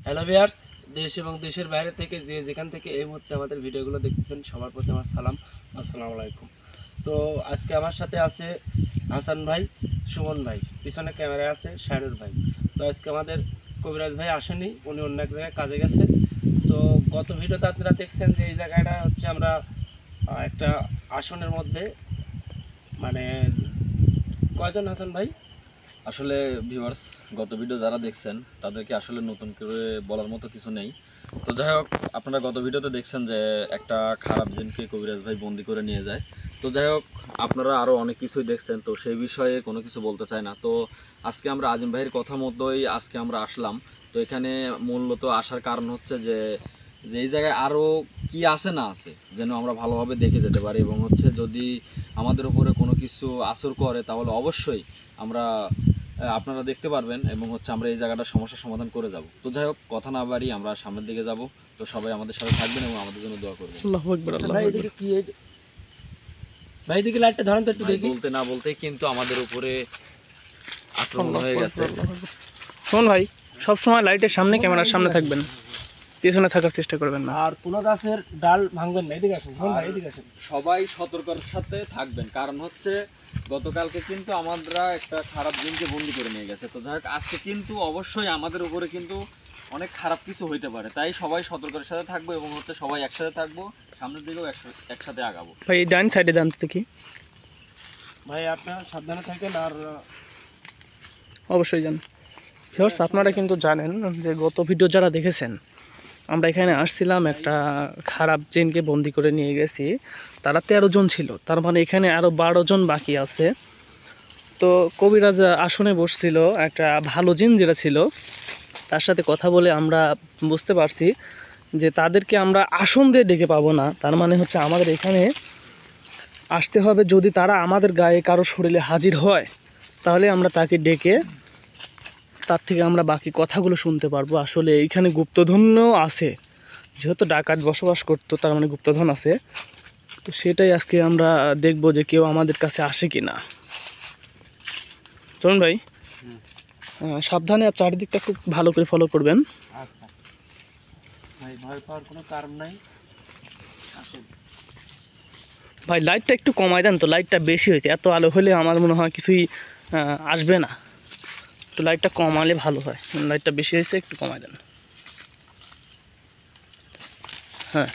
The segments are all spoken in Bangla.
হ্যালো ভিউয়ার্স, দেশ এবং দেশের বাইরে থেকে যেখান থেকে এই মুহূর্তে আমাদের ভিডিওগুলো দেখতেছেন সবার প্রতি আমার সালাম, আসসালামু আলাইকুম। তো আজকে আমার সাথে আছে হাসান ভাই, সুমন ভাই, পিছনে ক্যামেরায় আছে শাহরুর ভাই। তো আজকে আমাদের কবিরাজ ভাই আসেনি, উনি অন্য এক জায়গায় কাজে গেছে। তো গত ভিডিওতে আপনারা দেখছেন যে এই জায়গাটা হচ্ছে আমরা একটা আসনের মধ্যে মানে কয়জন হাসান ভাই? আসলে ভিউয়ার্স, গত ভিডিও যারা দেখছেন তাদেরকে আসলে নতুন করে বলার মতো কিছু নেই। তো যাই হোক, আপনারা গত ভিডিওতে দেখছেন যে একটা খারাপ জিনকে কবিরাজ ভাই বন্দি করে নিয়ে যায়। তো যাই হোক, আপনারা আরও অনেক কিছুই দেখছেন, তো সেই বিষয়ে কোনো কিছু বলতে চাই না। তো আজকে আমরা আজিম ভাইয়ের কথা মতোই আজকে আমরা আসলাম। তো এখানে মূলত আসার কারণ হচ্ছে যে এই জায়গায় আরও কি আছে না আছে যেন আমরা ভালোভাবে দেখে যেতে পারি, এবং হচ্ছে যদি আমাদের উপরে কোনো কিছু আসর করে তাহলে অবশ্যই আমরা আপনারা দেখতে পারবেন, এবং হচ্ছে আমরা এই জায়গাটার সমস্যার সমাধান করে যাব। তো যাই হোক, কথা না বাড়ি আমরা সামনের দিকে যাব। তো সবাই আমাদের সাথে থাকবেন এবং আমাদের জন্য দোয়া করবেন। আল্লাহু আকবার, আল্লাহু ভাই আকবার। এদিকে কি ভাই এদিকে লাইটটা ধরেন তো একটু ভাই দেখি। বলতে না বলতেই কিন্তু আমাদের উপরে আক্রমণ আল্লাহু হয়ে আকবার, গেছে। আল্লাহু আকবার। শোন ভাই, সবসময় লাইটের সামনে, ক্যামেরার সামনে থাকবেন, পেছনে থাকার চেষ্টা করবেন না। আর কোনো গাছের ডাল ভাঙবেন না, এদিকে আসুন। ভাই এদিকে আসুন। সবাই সতর্কতার সাথে থাকবেন, কারণ হচ্ছে গতকালকে কিন্তু আমরা একটা খারাপ দিনকে বন্দি করে নিয়ে গেছে। তো যাই হোক, আজকে কিন্তু অবশ্যই আমাদের উপরে কিন্তু অনেক খারাপ কিছু হইতে পারে, তাই সবাই সতর্কতার সাথে থাকবো এবং হচ্ছে সবাই একসাথে থাকবো, সামনের দিকেও একসাথে আগাবো। ভাই এই ডান সাইডে যান তো দেখি। ভাই আপনারা সাবধানে থাকেন। আর অবশ্যই যান। ভিউয়ার্স, আপনারা কিন্তু জানেন যে গত ভিডিও যারা দেখেছেন, আমরা এখানে আসছিলাম, একটা খারাপ জিনকে বন্দি করে নিয়ে গেছি। তারা 13 জন ছিল, তার মানে এখানে আরও 12 জন বাকি আছে। তো কবিরাজ আসনে বসছিল, একটা ভালো জিন যেটা ছিল তার সাথে কথা বলে আমরা বুঝতে পারছি যে তাদেরকে আমরা আসন দিয়ে ডেকে পাবো না। তার মানে হচ্ছে আমাদের এখানে আসতে হবে, যদি তারা আমাদের গায়ে কারো শরীরে হাজির হয় তাহলে আমরা তাকে ডেকে তার থেকে আমরা বাকি কথাগুলো শুনতে পারবো। আসলে এইখানে গুপ্তধনও আছে, যেহেতু ডাকাত বসবাস করতো তার মানে গুপ্তধন আছে। তো সেটাই আজকে আমরা দেখবো যে কেউ আমাদের কাছে আসে কি না। চলুন ভাই, সাবধানে আর চারিদিকটা খুব ভালো করে ফলো করবেন। আচ্ছা ভাই, ভয় পাওয়ার কোনো কারণ নাই, আসুন। ভাই লাইটটা একটু কমাই দেন তো, লাইটটা বেশি হয়েছে, এত আলো হলে আমার মনে হয় কিছুই আসবে না। একটু লাইটটা কমালে ভালো হয়, লাইটটা বেশি হয়েছে, একটু কমাই দেন। হ্যাঁ,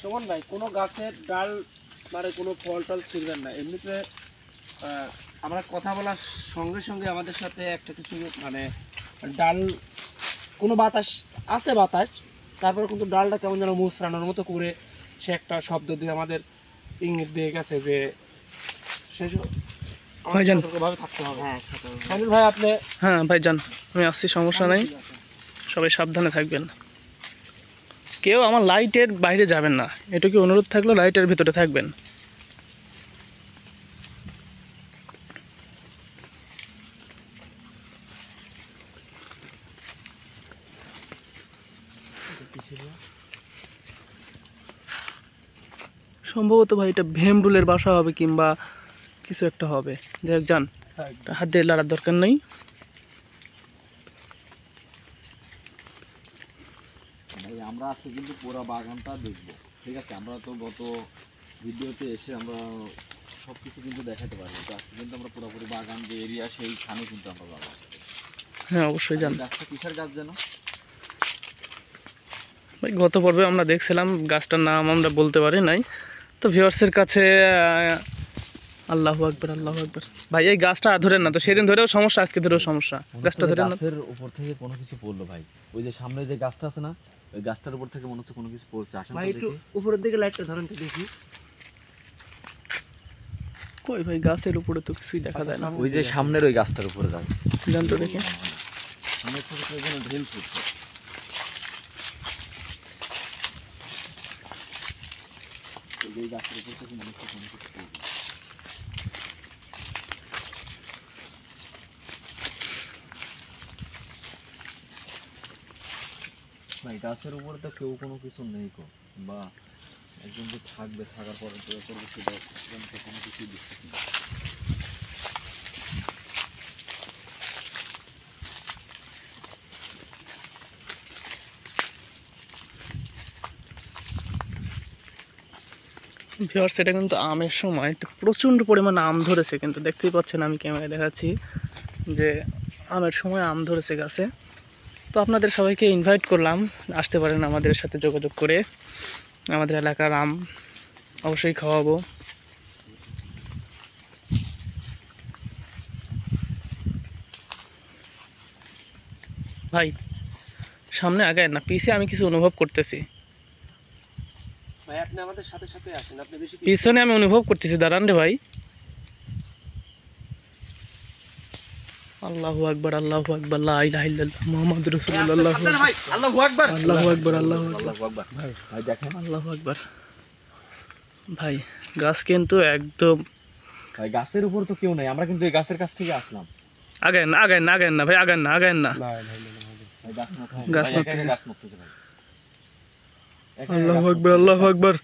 সুমন ভাই, কোনো গাছের ডাল মানে কোনো ফল টল ছিঁড়বেন না। এমনিতে আমরা কথা বলার সঙ্গে সঙ্গে আমাদের সাথে একটা কিছু মানে ডাল, কোনো বাতাস আছে, বাতাস, তারপরে কিন্তু ডালটা কেমন যেন মুচড়ানোর মতো করে সে একটা শব্দ দিয়ে আমাদের ইঙ্গিত দিয়ে গেছে যে ভাইজান। সতর্কভাবে থাকতে হবে। হ্যাঁ শামিল ভাই, আপনি হ্যাঁ ভাই যান, আমি আসছি, সমস্যা নাই। সবাই সাবধানে থাকবেন, কেউ আমার লাইটের বাইরে যাবেন না, এটুকু অনুরোধ থাকলো, লাইটের ভিতরে থাকবেন। সম্ভবত ভাই এটা ভেমরুলের বাসা হবে কিংবা কিছু একটা হবে। যাই হোক, যান, হাত দিয়ে লড়ার দরকার নেই। ভাই আমরা আজকে কিন্তু পুরো বাগানটা দেখবো, ঠিক আছে? আমরা তো গত ভিডিওতে এসে আমরা সব কিছু কিন্তু দেখাতে পারবো, তো আজকে কিন্তু আমরা পুরোপুরি বাগান যে এরিয়া সেইখানে কিন্তু আমরা যাবো। হ্যাঁ অবশ্যই যান। গাছটা কিসের গাছ যেন? ভাই গত পর্বে আমরা দেখছিলাম, গাছটার নাম আমরা বলতে পারি নাই। তো ভিউয়ার্সের কাছে আল্লাহু আকবার, আল্লাহু আকবার। ভাই এই গাছটা ধরেন না তো, সেদিন ধরেও সমস্যা, আজকে ধরেও সমস্যা, গাছটা ধরেন না। গাছের উপর থেকে কোনো কিছু পড়লো ভাই, ওই যে সামনে যে গাছটা আছে না, ওই গাছটার উপর থেকে মনে হচ্ছে কোনো কিছু পড়ছে। আসেন ভাই তো একটু দেখি। উপরের দিকে লাইটটা ধরেন তো দেখি। কই ভাই, গাছের উপরে তো কিছুই দেখা যায় না। ওই যে সামনের ওই গাছটার উপরে যান, যান তো দেখি। সামনের থেকে তো যেন ঢিল ছুটছে। ওই যে গাছের উপর থেকে মনে হচ্ছে কোনো কিছু পড়ছে। ভাই গাছের উপরে তো কেউ কোনো কিছু নেই কো, বা একজন যে থাকবে, থাকার পরে তো করবে সেটা কোনো কিছুই দেখতেছি না। ভিউয়ার্স, এটা কিন্তু আমের সময় তো প্রচণ্ড পরিমাণে আম ধরেছে, কিন্তু দেখতেই পাচ্ছেন আমি ক্যামেরায় দেখাচ্ছি যে আমের সময় আম ধরেছে গাছে। তো আপনাদের সবাইকে ইনভাইট করলাম, আসতে পারেন আমাদের সাথে যোগাযোগ করে, আমাদের এলাকার আম অবশ্যই খাওয়াবো। ভাই সামনে আগায় না, পিছে আমি কিছু অনুভব করতেছি। ভাই আপনি আমাদের সাথে সাথে আসেন, আপনি বেশি পিছনে আমি অনুভব করতেছি, দাঁড়ান রে ভাই। আল্লাহু আকবার, আল্লাহু আকবার, লা ইলাহা ইল্লাল্লাহ, মুহাম্মাদুর রাসূলুল্লাহ, ভাই আল্লাহু আকবার, আল্লাহু আকবার, আল্লাহু আকবার, আল্লাহু আকবার। ভাই দেখেন, আল্লাহু আকবার। ভাই গাছ কিন্তু একদম ভাই গাছের উপর তো কেউ নাই, আমরা কিন্তু এই গাছের কাছ থেকে আসলাম। আগায় না, আগায় না, আগায় না ভাই, আগায় না, আগায় না। ভাই গাছ নড়তেছে, গাছ ভাই একা একা নড়তেছে। গাছ নড়তেছে ভাই। একা একা আল্লাহু গাছ আকবার, আল্লাহু আকবার।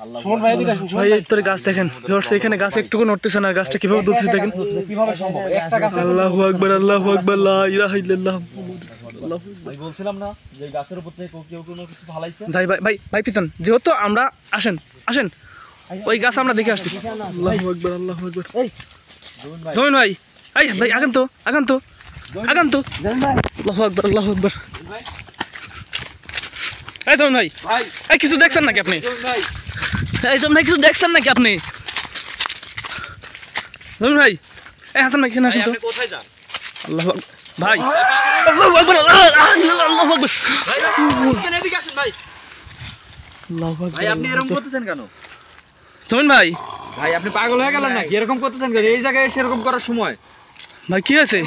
আল্লাহু শোন ভাই এদিকে আসুন, ভাই এই তোর গাছ দেখেন, ভিউয়ার্স এখানে গাছ একটুকু নড়তেছে না, গাছটা কিভাবে দুলছে দেখেন। কিভাবে সম্ভব? একটা গাছ। আল্লাহু আকবার, আল্লাহু আকবার, লা ইলাহা ইল্লাল্লাহ, মুহাম্মাদুর রাসূলুল্লাহ। ভাই বলছিলাম না যে গাছের উপর থেকে কেউ কোনো কিছু ফালাইছে। ভাই ভাই ভাই ভাই পিছন যেহেতু আমরা আসেন আসেন, ওই গাছ আমরা দেখে আসছি। আল্লাহু আকবার, আল্লাহু আকবার। জমিন ভাই, জমিন ভাই, এই ভাই আগান তো, আগান তো, আগান তো। আল্লাহু আকবার, আল্লাহু আকবার। ভাই এই জমিন ভাই, ভাই এই কিছু দেখছেন নাকি আপনি? ভাই এই জমিন ভাই কিছু দেখছেন নাকি আপনি? জমিন ভাই, এই হাসান ভাই এখানে আসেন তো। আপনি কোথায় যান? আল্লাহু আকবার ভাই, আল্লাহু আকবার, আল্লাহু আকবার, ভাই আপনি এদিকে আসুন ভাই। আল্লাহু আকবার। ভাই আপনি এরকম করতেছেন কেন? জমিন ভাই, ভাই আপনি পাগল হয়ে গেলেন নাকি? এরকম করতেছেন কেন এই জায়গায় এসে এরকম করার সময়? ভাই কি হয়েছে?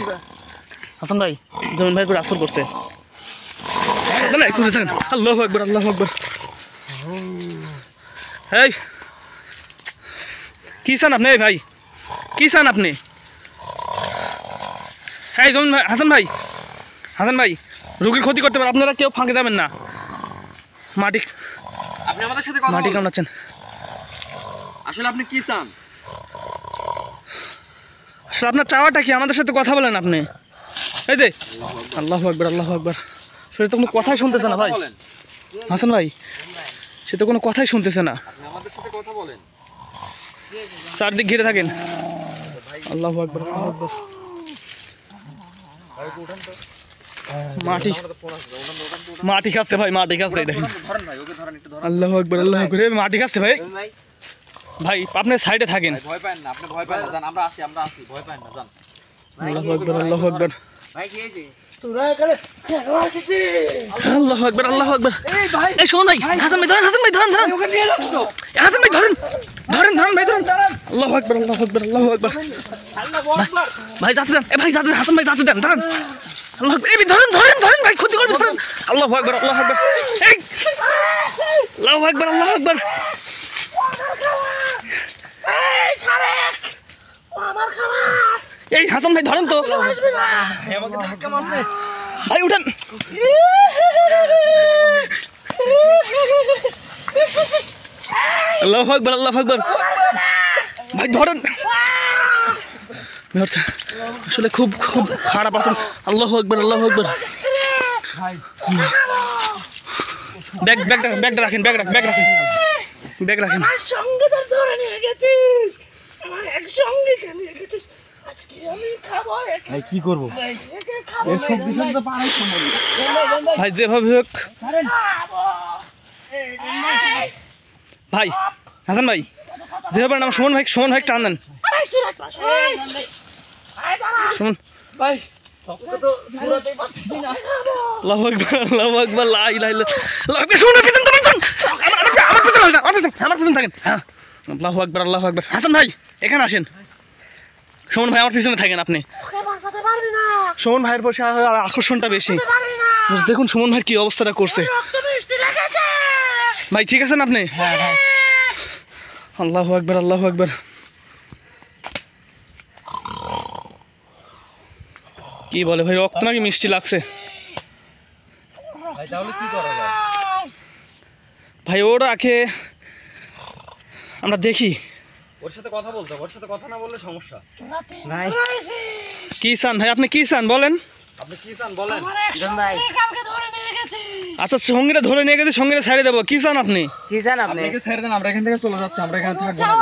হাসান ভাই, জমিন ভাই করে আসর করছে। না একটু দেখেন। আল্লাহু আকবার, আল্লাহু আকবার। এই কি চান আপনি? এই ভাই কি চান আপনি? এই জমিন ভাই, হাসান ভাই, হাসান ভাই, রোগীর ক্ষতি করতে পারে, আপনারা কেউ ফাঁকে যাবেন না। মাটি আপনি আমাদের সাথে কথা মাটি বলুন। কামড়াচ্ছেন। আসলে আপনি কি চান? আসলে আপনার চাওয়াটা কি? আমাদের সাথে কথা বলেন আপনি। এই যে আল্লাহু আকবার, আল্লাহু আকবার। সে তো কোনো কথাই শুনতেছে না ভাই। বলেন, হাসান ভাই, সে তো কোনো কথাই শুনতেছে না। আপনি আমাদের সাথে কথা বলেন। চারদিক ঘিরে থাকেন। আল্লাহু আকবার, আল্লাহু আকবার। ভাই একটু উঠান তো। মাটি আমাদের ফোন আসছে, উঠান তো, উঠান তো, উঠান। মাটি খাচ্ছে ভাই, মাটি খাচ্ছে দেখেন। উঠান তো, ধরেন ভাই, ওকে ধরেন, একটু ধরেন। আল্লাহু আকবার, আল্লাহু আকবার। এই মাটি খাচ্ছে ভাই। ভাই ভাই আপনি সাইডে থাকেন। ভাই ভয় পাবেন না, আপনি ভয় পাবেন না, যান, আমরা আছি, ভয় পাবেন না, যান। আল্লাহু আকবার, আল্লাহু আকবার। ভাই কি হয়েছে? তোরা এখানে কেন আসিস? আল্লাহু আকবার, আল্লাহু আকবার। এই ভাই এই শোন ভাই, হাসান ভাই ধরেন, হাসান ভাই ধরেন, ধরেন। ওকে নিয়ে যাচ্ছ তো? হাসান ভাই ধরেন, ধরেন, ধরেন ভাই ধরেন। আল্লাহু আকবার, আল্লাহু আকবার, আল্লাহু আকবার। আল্লাহু আকবার। ভাই যাতে দেন, ভাই যাতে দেন, হাসান ভাই যাতে দেন, ধরেন। আল্লাহু আকবার, এই ধরেন, ধরেন, ধরেন ভাই, ক্ষতি করবে, ধরেন। আল্লাহু আকবার, আল্লাহু আকবার। এই আল্লাহু আকবার, আল্লাহু আকবার। এই ছাড়েক, ও আমার খাবার। এই হাসান ভাই ধরেন তো। আসবি না। আমাকে ধাক্কা মারছে। ভাই উঠেন। আল্লাহু আকবার, আল্লাহু আকবার। ভাই ধরেন। আসলে খুব খুব খারাপ আছে। আল্লাহু আকবার, আল্লাহু আকবার। ব্যাগ ব্যাগটা ব্যাগটা রাখেন, ব্যাগ রাখেন, ব্যাগ রাখেন, ব্যাগ রাখেন। আমার সঙ্গে তো ধরে নিয়ে গেছিস, আমার একসঙ্গে নিয়ে গেছিস। আজকে আমি খাবো একে। ভাই কি করব? একে খাবো। এসব বিষয় তো পারাই সম্ভব না। ভাই যেভাবে হোক। খাবো। এই, ভাই হাসান ভাই যেভাবে পারেন আমার সুমন ভাই, সুমন ভাই টান দেন। এই, কি রাখবাস? এই, এই দাঁড়া। সুমন। ভাই তোকে তো সুরাতেই পাচ্ছি না। আল্লাহু আকবার, আল্লাহু আকবার, লা ইলাহা ইল্লাল্লাহ। আল্লাহু আকবার, শুনুন পিছন তো পিছন। আমার পিছন লাগেন, আমার পিছন থাকেন। হ্যাঁ আল্লাহু আকবার, আল্লাহু আকবার। হাসান ভাই এখানে আসেন। সুমন ভাই আমার পিছনে থাকেন আপনি। তোকে বাঁচাতে পারবি না। সুমন ভাইয়ের বসে আকর্ষণটা বেশি। পারবি না। দেখুন সুমন ভাই কি অবস্থাটা করছে। রক্ত মিষ্টি লেগেছে। ভাই ঠিক আছেন আপনি? হ্যাঁ ভাই। আল্লাহু আকবার, আল্লাহু আকবার। কি বলে ভাই, রক্ত নাকি মিষ্টি লাগছে? ভাই তাহলে কি করা যায়? ভাই ওরাকে আমরা দেখি। ওর সাথে কথা বলতে, ওর সাথে কথা না বললে সমস্যা। ভাই কি চান ভাই, আপনি কি চান বলেন? আপনি কি চান বলেন? ভাই আচ্ছা সঙ্গীরা ধরে নিয়ে গেছে, সঙ্গীরা ছেড়ে দেবো, কি চান আপনি? কি জান আপনি? আপনাকে ছেড়ে দেন, আমরা এখান থেকে চলে যাচ্ছি, আমরা এখানে থাকবো না।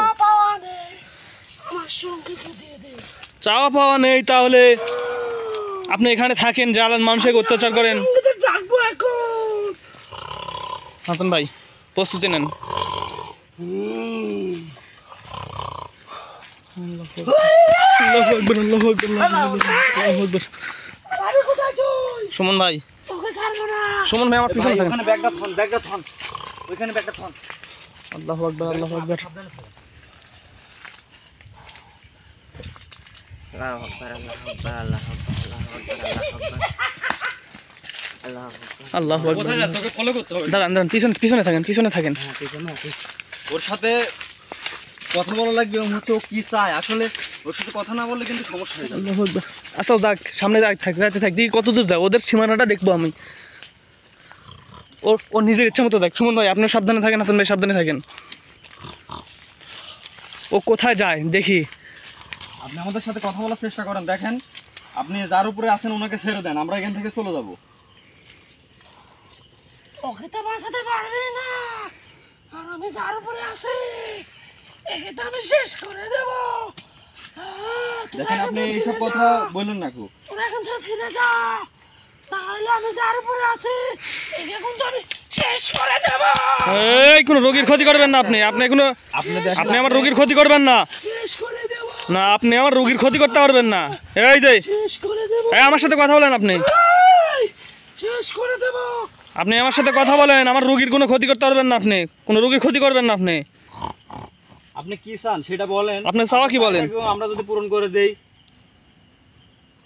চাওয়া পাওয়া নেই, তাহলে আপনি এখানে থাকেন, জ্বালান, মানুষকে অত্যাচার করেন। হাসান ভাই প্রস্তুতি নেন। আল্লাহু আকবার, আল্লাহু আকবার, আল্লাহু আকবার। সুমন ভাই, সুমন ভাই আমার পিছনে থাকেন। ওখানে ব্যাগটা থন, ব্যাগটা থন, ওইখানে ব্যাগটা থন। আল্লাহু আকবার, আল্লাহু আকবার। আল্লাহু আকবার, আল্লাহু আকবার, আল্লাহু আকবার, আল্লাহু আকবার, আল্লাহু আকবার। আল্লাহু কোথায় আকবার। যাচ্ছে? ওকে ফলো করতে হবে। দাঁড়ান দাঁড়ান, পিছনে থাকেন, পিছনে থাকেন। হ্যাঁ পিছনে আছে। ওর সাথে কথা বলা লাগবে, ও হচ্ছে ও কি চায় আসলে। ওর সাথে কথা না বললে কিন্তু সমস্যা হয়ে যাবে। আল্লাহু আকবার। আচ্ছা যাক, সামনে যাক, যাইতে থাক, দেখি কত দূর যায়, ওদের সীমানাটা দেখবো আমি। ও নিজের ইচ্ছা মতো দেখ। সুমন ভাই আপনি সাবধানে থাকেন, হাসান ভাই সাবধানে থাকেন। ও কোথায় যায় দেখি। আপনি আমাদের সাথে কথা বলার চেষ্টা করেন, দেখেন আপনি যার উপরে আছেন ওনাকে ছেড়ে দেন, আমরা এখান থেকে চলে যাব। ওকে তো বাঁচাতে পারবি না, আর আমি যার উপরে আছি একে তো আমি শেষ করে দেব। দেখেন আপনি এইসব কথা বললেন না খুব। তোরা এখন তো ফিরে যা, তাহলে আমি যার উপরে আছি একে কিন্তু আমি শেষ করে দেব। এই কোনো রোগীর ক্ষতি করবেন না আপনি, আপনি কোনো, আপনি আমার রোগীর ক্ষতি করবেন না। শেষ করে দেব, না আপনি আমার রোগীর ক্ষতি করতে পারবেন না। এই যে শেষ করে দেব, এই আমার সাথে কথা বলেন, আপনি শেষ করে দেব। আপনি আমার সাথে কথা বলেন, আমার রোগীর কোনো ক্ষতি করতে পারবেন না, আপনি কোনো রোগীর ক্ষতি করবেন না। আপনি আপনি কি চান সেটা বলেন। আপনি চাওয়া কি বলেন? আমরা যদি পূরণ করে দেই,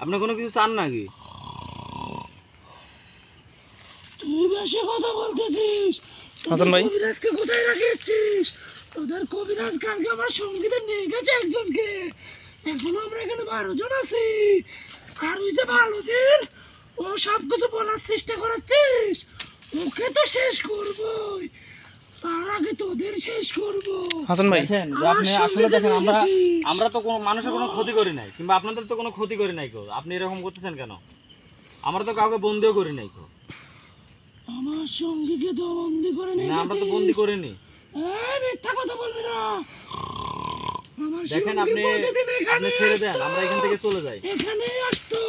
আপনি কোনো কিছু চান নাকি? তুই বেশি কথা বলতেছিস। হাসান ভাই। কবিরাজকে কোথায় রাখিয়েছিস? তোদের কবিরাজ কালকে আমার সঙ্গীতে নিয়ে গেছে একজনকে, এখনো আমরা এখানে 12 জন আছি। আর ওই যে ভালো দিন ও সব কিছু বলার চেষ্টা করাচ্ছিস, ওকে তো শেষ করবই, তার আগে তোদের শেষ করবো। হাসান ভাই দেখেন যে আপনি আসলে দেখেন আমরা তো কোনো মানুষের কোনো ক্ষতি করি নাই, কিংবা আপনাদের তো কোনো ক্ষতি করি নাই কেউ। আপনি এরকম করতেছেন কেন? আমরা তো কাউকে বন্দিও করি নাই কেউ। আমার সঙ্গীকে তো বন্দি করে নিয়ে না আমরা তো বন্দি করিনি। মিথ্যা কথা বলবি না। আমার দেখেন সঙ্গী আপনি প্রতিদিন এখানে আপনি ছেড়ে দেন, আসতো। আমরা এখান থেকে চলে যাই। এখানে আসতো,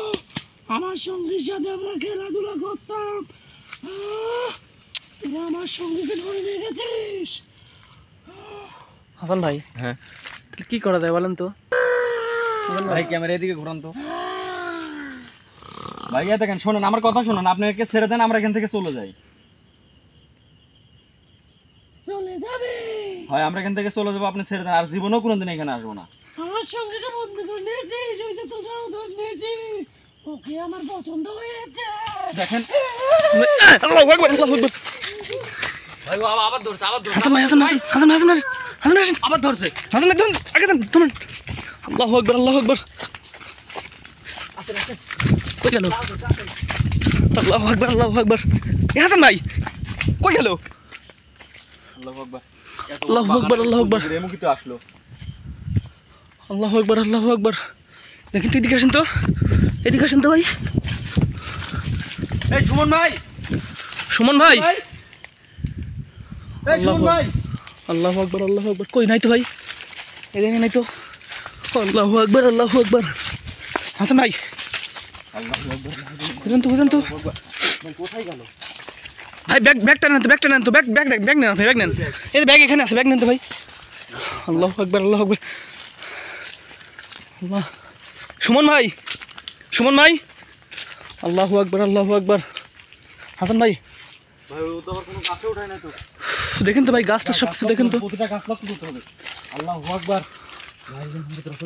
আমার সঙ্গীর সাথে আমরা খেলাধুলা করতাম। তোরা আমার সঙ্গীকে ধরে নিয়ে গেছিস। হাসান ভাই, হ্যাঁ কি করা যায় বলেন তো? ভাই ক্যামেরা এদিকে ঘুরান তো। ভাইয়া দেখেন, শোনেন আমার কথা শোনেন, আপনি একে ছেড়ে দেন, আমরা এখান থেকে চলে যাই। চলে যাবে, হয় আমরা এখান থেকে চলে যাবো, আপনি ছেড়ে দেন, আর জীবনেও কোনোদিন এখানে আসবো না। আমার সঙ্গীকে বন্দি করে নিয়েছিস, ওই যে তোরাও ধরে নিয়েছিস, ওকে আমার পছন্দ হয়েছে। দেখেন আল্লাহু আকবার, আল্লাহু আকবার। ভাই ও আবার ধরছে, আবার ধরছে, হাসান ভাই, হাসান ভাই, হাসান ভাই, হাসান ভাই, হাসান ভাই, আবার ধরছে। হাসান ভাই, ধরুন, আগে যান, ধরুন। আল্লাহু আকবার, আল্লাহু আকবার। কই গেল? আল্লাহু আকবার, আল্লাহু আকবার। এ হাসান ভাই কই গেল? আল্লাহু আকবার, আল্লাহু আকবার, আল্লাহু আকবার। রেমুকি তো আসলো। আল্লাহু আকবার, আল্লাহু আকবার। দেখেন তো, এদিকে আসেন তো, এদিকে আসেন তো ভাই। এই সুমন ভাই, সুমন ভাই, এই সুমন ভাই। আল্লাহু আকবার, আল্লাহু আকবার। কই নাই তো ভাই, এদিকে নাই তো। আল্লাহু আকবার, আল্লাহু আকবার। হাসান ভাই আল্লাহু আকবার, খুঁজেন তো, খুঁজেন তো ভাই কোথায় গেল? ভাই। ব্যাগটা নেন তো, ব্যাগটা নেন তো, ব্যাগ নেন, আপনি ব্যাগ নেন। এই ব্যাগ এখানে আছে, ব্যাগ নেন তো ভাই। আল্লাহু আকবার, আল্লাহু আকবার। আল্লাহ, সুমন ভাই, সুমন ভাই, আল্লাহু আকবার, আল্লাহু আকবার। হাসান ভাই ভাই ও তো আবার কোনো গাছে উঠায় না তো। দেখেন তো ভাই, গাছটা সব কিছু দেখেন তো। প্রতিটা গাছ লক্ষ্য করতে হবে। আল্লাহু আকবার, ভাই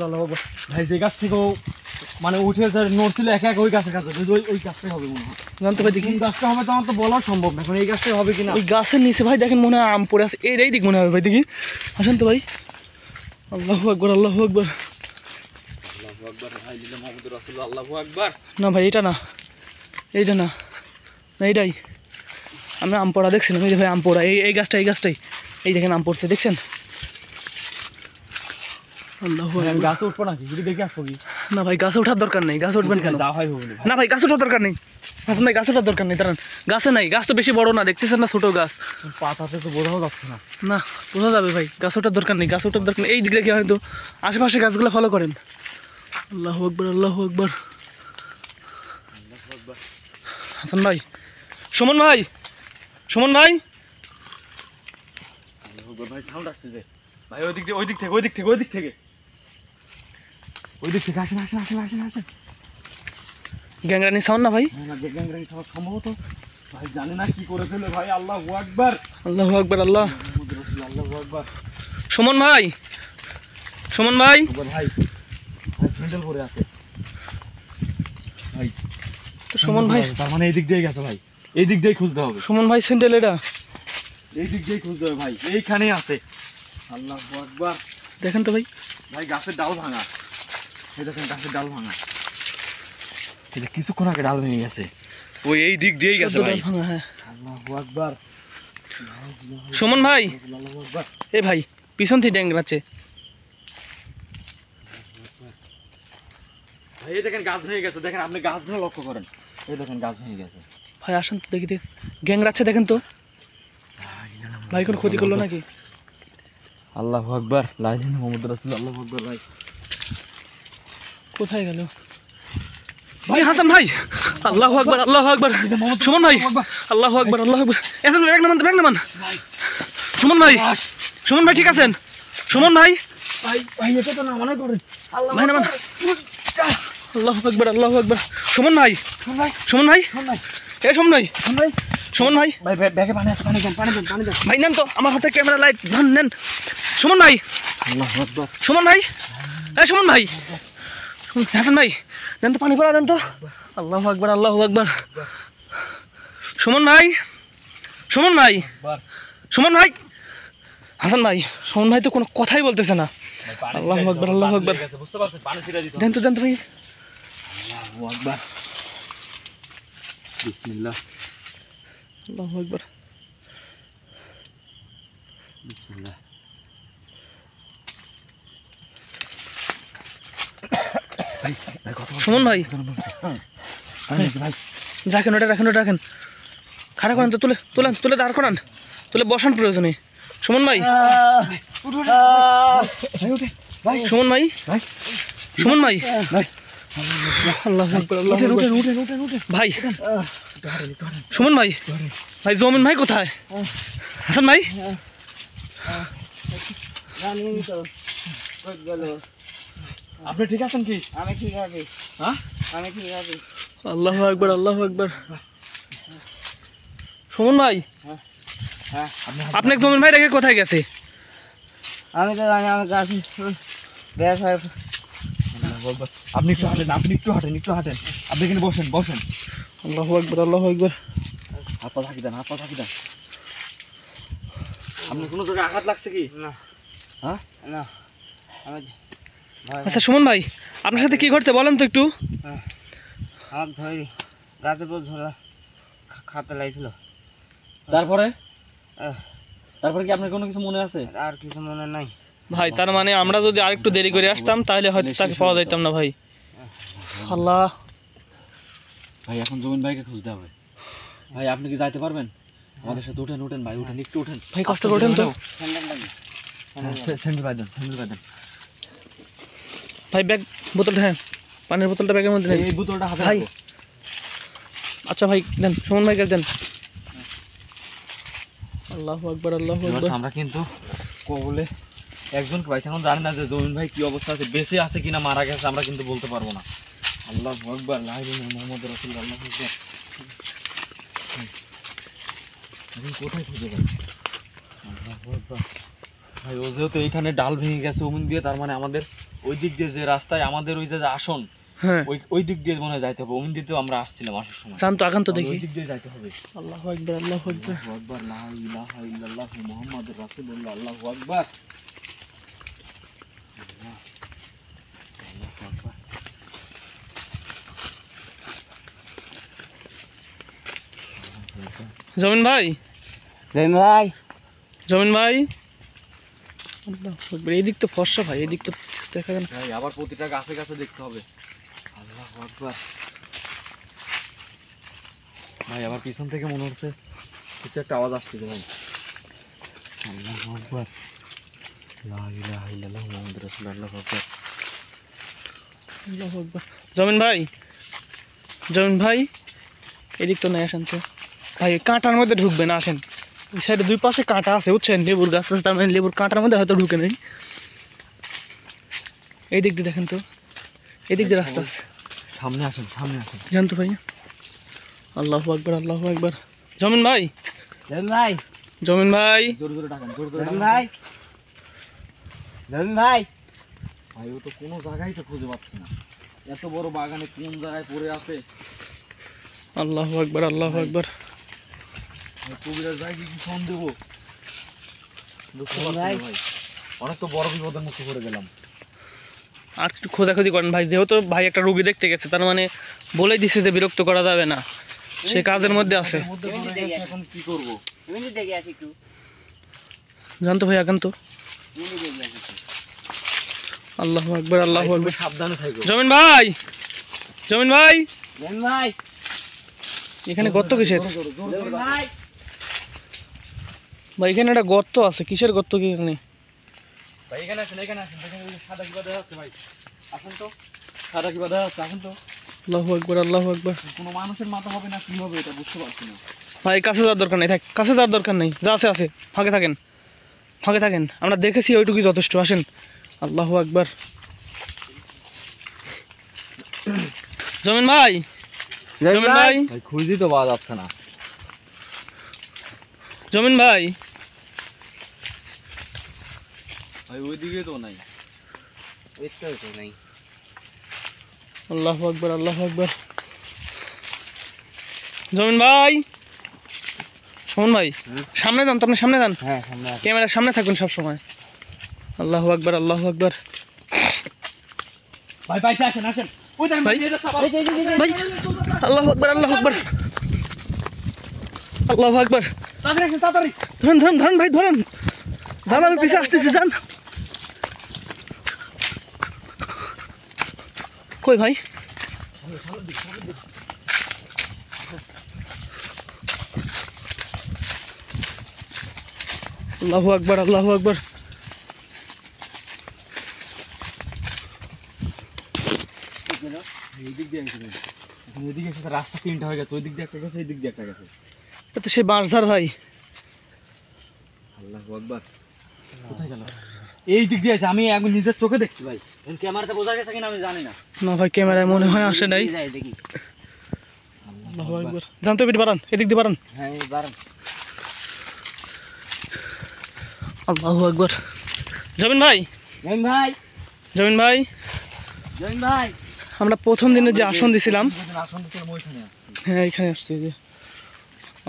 আল্লাহু আকবার। ভাই যে গাছ থেকে ও মানে উঠে যে নড়ছিল একা একা, ওই গাছের কাছে ওই গাছটাই হবে মনে হয়। জানতে ভাই দেখি, কোন গাছটা হবে তো আমার তো বলা সম্ভব না, এখন এই গাছটাই হবে কিনা। ওই গাছের নিচে ভাই দেখেন, মনে হয় আম পড়ে আছে। এই দিক মনে হবে ভাই, দেখি আসেন তো ভাই। আল্লাহু আকবার, আল্লাহু আকবার। আল্লাহু আকবার, ভাই লিল্লাহ মুহাম্মাদুর রাসূলুল্লাহ। আল্লাহু আকবার। না ভাই, এটা না, এইটা না, না এইটাই, আমি আম পড়া দেখছিলাম, এই যে ভাই আম পড়া, এই গাছটাই এই দেখেন আম পড়ছে, দেখছেন? আল্লাহু আকবার। গাছে উঠবো নাকি যদি দেখে আসবো কি? না ভাই গাছে ওঠার দরকার নেই, গাছে উঠবেন কেন? যা হয় হবে না ভাই গাছে ওঠার দরকার নেই, হাসান ভাই গাছে ওঠার দরকার নেই, দাঁড়ান। গাছে নাই, গাছ তো বেশি বড় না, দেখতেছেন না ছোট গাছ, পাতাতে তো বোঝাও যাচ্ছে না। না বোঝা যাবে ভাই, গাছ ওঠার দরকার নেই, গাছ ওঠার দরকার নেই। এই দিক দেখে হয়তো আশেপাশে গাছগুলো ফলো করেন। আল্লাহু আকবার, আল্লাহু আকবার। হাসান ভাই, সুমন ভাই, সুমন ভাই, ভাই সাউন্ড আসতেছে ভাই, ওই দিক থেকে আসেন। গ্যাংরানি সাউন্ড না ভাই? সম্ভবত ভাই জানি না কি করে ফেলে ভাই। আল্লাহু আকবার, আল্লাহু আকবার, আল্লাহ। আল্লাহু আকবার। সুমন ভাই, সুমন ভাই, ভাই স্যান্ডেল পরে আছে ভাই। তো সুমন ভাই, তার মানে এই দিক দিয়ে গেছে ভাই, এই দিক দিয়ে খুঁজতে হবে, সুমন ভাই স্যান্ডেল এটা এই দিক দিয়ে খুঁজতে হবে ভাই, এইখানেই আছে। আল্লাহু আকবার। দেখেন তো ভাই, ভাই গাছের ডাল ভাঙা, এই দেখেন গাছের ডাল ভাঙা, এটা কিছুক্ষণ আগে ডাল ভেঙে গেছে, ওই এই দিক দিয়েই গেছে ভাই। হ্যাঁ। আল্লাহু আকবার। সুমন ভাই, আল্লাহু আকবার। এ ভাই পিছন থেকে ড্যাংরাচ্ছে। ভাই এই দেখেন গাছ ভেঙে গেছে, দেখেন আপনি গাছগুলো লক্ষ্য করেন, এই দেখেন গাছ ভেঙে গেছে। ভাই আসেন তো দেখি, গ্যাংরাচ্ছে দেখেন তো ভাই, কোনো ক্ষতি করলো নাকি? আল্লাহু আকবার, লা ইলাহা ইল্লাল্লাহ মুহাম্মাদুর রাসূলুল্লাহ। আল্লাহু আকবার। ভাই কোথায় গেল ভাই? হাসান ভাই, আল্লাহু আকবার, আল্লাহু আকবার। সুমন ভাই, আল্লাহু আকবার, আল্লাহু আকবার। এখন ব্যাগ নামান। সুমন ভাই, সুমন ভাই ঠিক আছেন? সুমন ভাই, ভাই এটা তো না মনে করেন। ভাই নামান। আল্লাহু আকবার, আল্লাহু আকবার। সুমন ভাই, সুমন ভাই, এ সুমন ভাই, সুমন ভাই, ভাই ব্যাগে পানি আছে, পানি দেন। ভাই নেন তো, আমার হাতে ক্যামেরা লাইট ধন নেন। সুমন ভাই, আল্লাহু আকবার। সুমন ভাই, এই সুমন ভাই, হাসান ভাই দেন তো, পানি পড়া দেন তো। আল্লাহু আকবার, আল্লাহু আকবার। সুমন ভাই, সুমন ভাই, সুমন ভাই, হাসান ভাই, সুমন ভাই তো কোনো কথাই বলতেছে না। আল্লাহু আকবার, আল্লাহু আকবার। বুঝতে পারছেন, পানি ছিটা দিতে দেন তো ভাই। আল্লাহু আকবার। বিসমিল্লাহ, আল্লাহু আকবার। বিসমিল্লাহ। ভাই কত সুমন ভাই, ভাই রাখেন ওটা, রাখেন। খাড়া করেন তো, তুলে দাঁড় করান, তুলে বসান প্রয়োজনে। সুমন ভাই, সুমন ভাই, সুমন ভাই, আল্লাহু আকবার, আল্লাহু আকবার। ভাই সুমন ভাই, ভাই জমিন ভাই কোথায়? হাসান ভাই, আপনি ঠিক আছেন কি? আমি ঠিক আছি, হ্যাঁ আমি ঠিক আছি। আল্লাহু আকবার, আল্লাহু আকবার। সুমন ভাই, হ্যাঁ আপনার জমিন ভাই রেখে কোথায় গেছে? আমি তো জানি, আমি গাছ বেশ হয়। আপনি একটু হাঁটেন, আপনি এখানে বসেন। আল্লাহু আকবার, আল্লাহু আকবার। হাত পা থাকি দেন। আপনার কোনো জায়গায় আঘাত লাগছে কি? না হ্যাঁ না, আমি আচ্ছা সুমন ভাই, আপনার সাথে কি ঘটতে বলেন তো একটু। আমার ধরি গাছের পর ধরা খাতে লাগছিল। তারপরে আহ, কি আপনার কোনো কিছু মনে আছে? আর কিছু মনে নাই ভাই তার মানে আমরা যদি আরেকটু দেরি করে আসতাম তাহলে হয়তো তাকে পাওয়া যাইতাম না ভাই। আল্লাহ ভাই এখন জমিন ভাইকে খুঁজতে হবে। ভাই আপনি কি যাইতে পারবেন আমাদের সাথে? উঠেন ভাই, একটু উঠেন ভাই, কষ্ট করে ওঠেন তো স্যান্ডেল লাগে। স্যান্ডেল ভাই দেন। ভাই। ব্যাগ বোতলটা, হ্যাঁ পানির বোতলটা ব্যাগের মধ্যে নেন এই বোতলটা হাতে ভাই। রাখো। আচ্ছা ভাই দেন, সুমন ভাইকে দেন। আল্লাহু আকবার, আল্লাহু এবার আকবার। আমরা কিন্তু কবলে একজন পাইছি, এখন জানি না যে জমিন ভাই কি অবস্থা আছে, বেঁচে আছে কিনা মারা গেছে আমরা কিন্তু বলতে পারবো না। আল্লাহু আকবার, লা ইলাহা ইল্লাল্লাহ মুহাম্মাদুর রাসূলুল্লাহ। আল্লাহু আকবার। এখন কোথায় খুঁজে পাই? আল্লাহু আকবার। ভাই ও যেহেতু এইখানে ডাল ভেঙে গেছে ওমন দিয়ে, তার মানে আমাদের ওই দিক দিয়ে যে রাস্তায় আমাদের ওই যে আসন, হ্যাঁ ওই দিক দিয়ে মনে হয় যাইতে হবে। ওমন দিয়ে তো আমরা আসছিলাম আসার সময়, চান তো আগান তো দেখি। ওই দিক দিয়ে যাইতে হবে। আল্লাহু আকবার, আল্লাহু আকবার। আল্লাহু আকবার, লা ইলাহা ইল্লাল্লাহ মুহাম্মাদুর রাসূলুল্লাহ। আল্লাহু আকবার। আল্লাহু আকবার। আল্লাহু আকবার। জমিন ভাই, ভাই জমিন ভাই, আল্লাহু আকবার। এই দিক তো ফর্সা ভাই, এই দিক তো দেখা যায় না। ভাই আবার প্রতিটা গাছে গাছে দেখতে হবে। আল্লাহু আকবার। ভাই আবার পিছন থেকে মনে হচ্ছে কিছু একটা আওয়াজ আসতেছে ভাই। আল্লাহু আকবার। লা ইলাহা ইল্লাল্লাহ মুহাম্মাদুর রাসূলুল্লাহ। আল্লাহু আকবার। আল্লাহু আকবার। জমিন ভাই, জমিন ভাই, এদিক তো নাই, আসেন তো ভাই। কাঁটার মধ্যে ঢুকবে না, আসেন। ওই সাইডে দুই পাশে কাঁটা আছে বুঝছেন, লেবুর গাছ আছে, তার মানে লেবুর কাঁটার মধ্যে হয়তো ঢুকে নেই। এই দিক দিয়ে দেখেন তো, এদিক দিয়ে রাস্তা আছে। সামনে আসেন, সামনে আসেন। জান তো ভাই। আল্লাহু আকবার, আল্লাহু আকবার। জমিন ভাই, ভাই জমিন ভাই, জোরে জোরে ডাকেন, জোরে জোরে ডাকেন। ভাই ভাই ভাই ও তো কোনো জায়গায় তো খুঁজে পাচ্ছি না। এত বড় বাগানে কোন জায়গায় পড়ে আছে? আল্লাহু আকবার, আল্লাহু আকবার। ভাই কবিরাজ ভাই কি সন্দেহ? বুঝতে পারছি ভাই। না ভাই। অনেক তো বড় বিপদের মুখে পড়ে গেলাম। আর একটু খোঁজাখুঁজি করেন ভাই, যেহেতু ভাই একটা রুগী দেখতে গেছে, তার মানে বলেই দিছে যে বিরক্ত করা যাবে না, সে কাজের মধ্যে আছে। এর মধ্যে পড়ে গেছে, এখন কি করব? জানতো ভাই, আগান তো। আল্লাহু আকবার, আল্লাহু ভাই, আকবার। তুমি সাবধানে থাকো। জমিন ভাই, জমিন ভাই, ভাই এখানে গর্ত কিসের জোরে জোরে, জোরে জোরে ডাকেন। ভাই ভাই? এখানে একটা গর্ত আছে, কিসের গর্ত কি এখানে? ভাই এখানে আসেন, এখানে আসেন। দেখেন ওই যে সাদা কি বাঁধা আছে ভাই। আসেন তো। সাদা কি বাঁধা আছে, আসেন তো। আল্লাহু আকবার, আল্লাহু আকবার। কোনো মানুষের মাথা হবে না কি হবে এটা বুঝতে পারছি না। ভাই কাছে যাওয়ার দরকার নেই, থাক, কাছে যাওয়ার দরকার নেই, যা আছে আছে, ফাঁকে থাকেন, ফাঁকে থাকেন। আমরা দেখেছি ওইটুকুই যথেষ্ট, আসেন। আল্লাহু আকবার। জমিন ভাই, জমিন ভাই, ভাই খুঁজেই তো পাওয়া যাচ্ছে না। জমিন ভাই, ভাই ওইদিকে তো নাই। তো নাই। আল্লাহু আকবার, আল্লাহু আকবার। জমিন ভাই, সুমন ভাই, সামনে যান তো, আপনি সামনে যান, হ্যাঁ সামনে আছে। ক্যামেরার সামনে থাকবেন সব সময়। আল্লাহু আকবার, আল্লাহু আকবার। ভাই পাইছে, আসেন আসেন। ওই দেখেন ভাই, ভাই, এটা সাবান। ভাই, আল্লাহু আকবার, আল্লাহু আকবার, আল্লাহু আকবার। তাড়াতাড়ি আসেন, তাড়াতাড়ি। ধরেন ধরেন ধরেন ভাই, ধরেন, যান, আমি পিছিয়ে আসতেছি, যান। কই ভাই? আল্লাহু আকবার, আল্লাহু আকবার। এই দিক দিয়ে গেছে ভাই। এখন এদিকে এসে রাস্তা তিনটা হয়ে গেছে, ওই দিক দিয়ে একটা গেছে, এই দিক দিয়ে একটা গেছে। এ তো সেই বাঁশঝাড় ভাই। আল্লাহু আকবার। কোথায় গেল? এই দিক দিয়ে আছে, আমি এখন নিজের চোখে দেখছি ভাই। ক্যামেরাতে বোঝা গেছে কিনা আমি জানি না। না ভাই, ক্যামেরায় মনে হয় আসে নাই। যাই দেখি। আল্লাহু আকবার। জানতো এদিকে বাড়ান, এদিক দিয়ে বাড়ান। হ্যাঁ এবার আল্লাহু আকবার। জমিন ভাই, ভাই জমিন ভাই, ভাই আমরা প্রথম দিনে যে আসন দিছিলাম, আসন দিছিলাম ওইখানে আসছি। হ্যাঁ এখানে আসছি যে।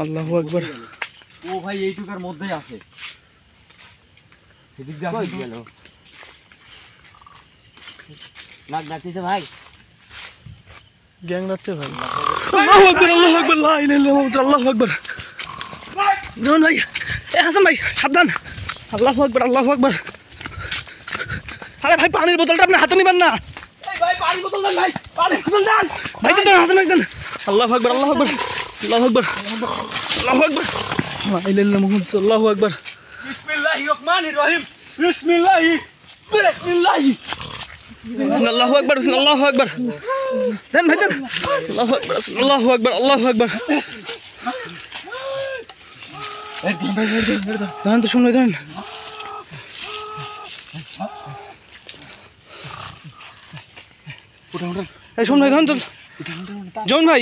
আল্লাহু আকবার। ও ভাই এইটুকার মধ্যেই আছে। এদিক দিয়ে কই আসেন তো। গেল? নাক ডাকতেছে ভাই। গ্যাং রাখছে ভাই। আল্লাহু আকবার, আল্লাহু আকবার, লা ইলাহা ইল্লাল্লাহ, আল্লাহু আকবার। জমিন ভাই, এ হাসান ভাই, সাবধান। আল্লাহু আকবার, আল্লাহু আকবার। আরে ভাই, পানির বোতলটা আপনি হাতে নিবেন না ভাই পানি বোতল দেন ভাই, পানি বোতল দেন। ভাই, তো হাসান ভাই, যান। আল্লাহু আকবার, আল্লাহু আকবার, আল্লাহু আকবার, আল্লাহু আকবার, লা ইলাহা ইল্লাল্লাহ, মুহাম্মাদুর রাসূলুল্লাহ, আল্লাহু আকবার। বিসমিল্লাহির রহমানির রহিম। বিসমিল্লাহি, বিসমিল্লাহি। আল্লাহু আকবার, আল্লাহু আকবার। দেন ভাই, দেন। আল্লাহু আকবার, আল্লাহু আকবার, আল্লাহু আকবার। ধরেন তো, শুনুন, ধরেন। এই শুনুন ভাই, ধরেন তো। জমিন ভাই,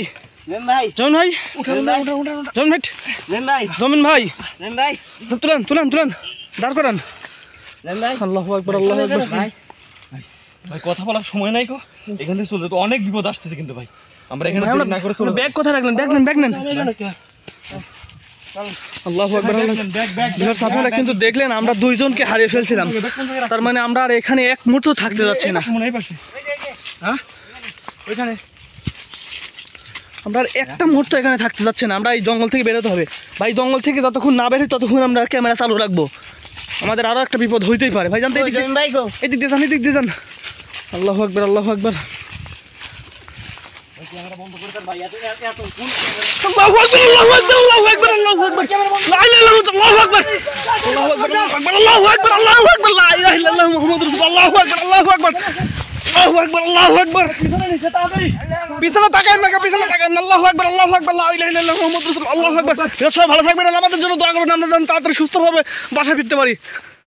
ভাই জমিন ভাই, জমিন ভাই, ভাই জমিন ভাই, ভাই তুলেন, তুলেন, তুলেন, দাঁড় করান। ভাই আল্লাহু আকবার, আল্লাহু আকবার। ভাই ভাই কথা বলার সময় নাই গো, এখান থেকে চলে তো অনেক বিপদ আসতেছে কিন্তু ভাই। আমরা এখানে দেরি না করে চলে ব্যাগ কোথায় রাখলেন? ব্যাগ নেন, ব্যাগ নেন। আল্লাহু আকবার, আল্লাহু আকবার। ব্যাগ ব্যাগ বিহার আপনারা কিন্তু দেখলেন আমরা দুইজনকে হারিয়ে ফেলছিলাম, তার মানে আমরা আর এখানে এক মুহূর্ত থাকতে যাচ্ছি না। মনে হয় পাশে। হ্যাঁ ওইখানে। আমরা আর একটা মুহূর্ত এখানে থাকতে যাচ্ছে না, আমরা এই জঙ্গল থেকে বেরোতে হবে ভাই। জঙ্গল থেকে যতক্ষণ না বেরোই ততক্ষণ আমরা ক্যামেরা চালু রাখবো, আমাদের আরও একটা বিপদ হইতেই পারে ভাই। জানতে এদিক দিয়ে যান, এদিক দিয়ে যান। আল্লাহু আকবার, আল্লাহু আকবার, আল্লাহু আকবার, আল্লাহু আকবার, আল্লাহু আকবার, আল্লাহু আকবার, লা ইলাহা ইল্লাল্লাহ, আল্লাহু আকবার, আল্লাহু আকবার, আল্লাহু আকবার, আল্লাহু আকবার, লা ইলাহা ইল্লাল্লাহ মুহাম্মাদুর রাসূলুল্লাহ, আল্লাহু আকবার, আল্লাহু আকবার, আল্লাহু আকবার, আল্লাহু আকবার। পিছনে তাকান না, পিছনে তাকান না। আল্লাহু আকবার, আল্লাহু আকবার, লা ইলাহা ইল্লাল্লাহ মুহাম্মাদুর রাসূলুল্লাহ, আল্লাহু আকবার। সবাই ভালো থাকবেন, আমাদের জন্য দোয়া করবেন, আমরা যেন তাড়াতাড়ি সুস্থভাবে বাসায় ফিরতে পারি।